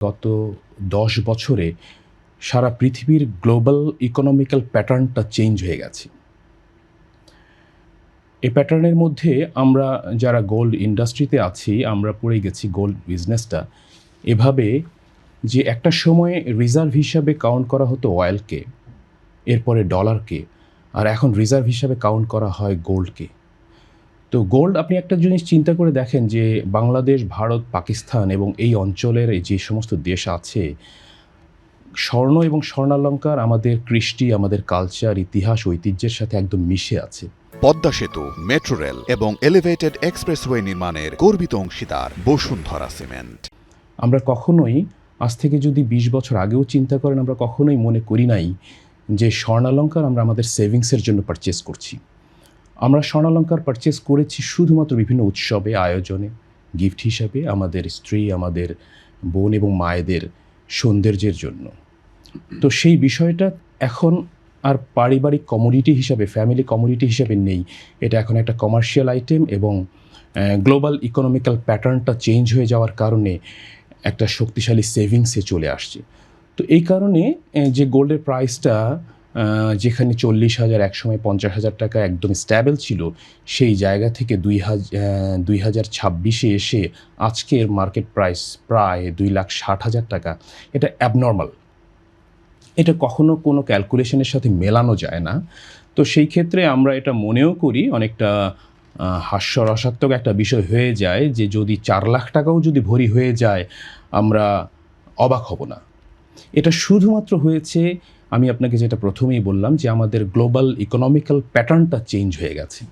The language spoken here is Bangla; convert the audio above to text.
গত ১০ বছরে সারা পৃথিবীর গ্লোবাল ইকোনমিক্যাল প্যাটার্নটা চেঞ্জ হয়ে গেছে। এই প্যাটার্নের মধ্যে আমরা যারা গোল্ড ইন্ডাস্ট্রিতে আছি, আমরা পড়ে গেছি গোল্ড বিজনেসটা এভাবে যে একটা সময়ে রিজার্ভ হিসাবে কাউন্ট করা হতো অয়েলকে, এরপরে ডলারকে, আর এখন রিজার্ভ হিসাবে কাউন্ট করা হয় গোল্ডকে। তো গোল্ড আপনি একটা জিনিস চিন্তা করে দেখেন যে বাংলাদেশ, ভারত, পাকিস্তান এবং এই অঞ্চলের যে সমস্ত দেশ আছে, স্বর্ণ এবং স্বর্ণালঙ্কার আমাদের কৃষ্টি, আমাদের কালচার, ইতিহাস, ঐতিহ্যের সাথে একদম মিশে আছে। পদ্মা সেতু, মেট্রো রেল এবং এলিভেটেড এক্সপ্রেসওয়ে নির্মাণের গর্বিত অংশীদার বসুন্ধরা সিমেন্ট। আমরা কখনোই, আজ থেকে যদি ২০ বছর আগেও চিন্তা করেন, আমরা কখনোই মনে করি নাই যে স্বর্ণালঙ্কার আমরা আমাদের সেভিংসের জন্য পারচেস করছি। আমরা স্বর্ণালঙ্কার পারচেস করেছি শুধুমাত্র বিভিন্ন উৎসবে, আয়োজনে, গিফট হিসাবে, আমাদের স্ত্রী, আমাদের বোন এবং মায়েদের সৌন্দর্যের জন্য। তো সেই বিষয়টা এখন আর পারিবারিক কমোডিটি হিসাবে, ফ্যামিলি কমোডিটি হিসাবে নেই। এটা এখন একটা কমার্শিয়াল আইটেম এবং গ্লোবাল ইকোনমিক্যাল প্যাটার্নটা চেঞ্জ হয়ে যাওয়ার কারণে একটা শক্তিশালী সেভিংসে চলে আসছে। তো এই কারণে যে গোল্ডের প্রাইসটা যেখানে ৪০,০০০, একসময় ৫০,০০০ টাকা একদম স্ট্যাবল ছিল, সেই জায়গা থেকে ২০২৬-এ এসে আজকের মার্কেট প্রাইস প্রায় ২,৬০,০০০ টাকা। এটা অ্যাবনর্মাল। এটা কখনো কোনো ক্যালকুলেশনের সাথে মেলানো যায় না। তো সেই ক্ষেত্রে আমরা এটা মনেও করি অনেকটা হাস্যরসাত্মক একটা বিষয় হয়ে যায় যে যদি ৪ লাখ টাকাও যদি ভরি হয়ে যায়, আমরা অবাক হব না। এটা শুধুমাত্র হয়েছে, আমি আপনাকে যেটা প্রথমেই বললাম, যে আমাদের গ্লোবাল ইকোনমিক্যাল প্যাটার্নটা চেঞ্জ হয়ে গেছে।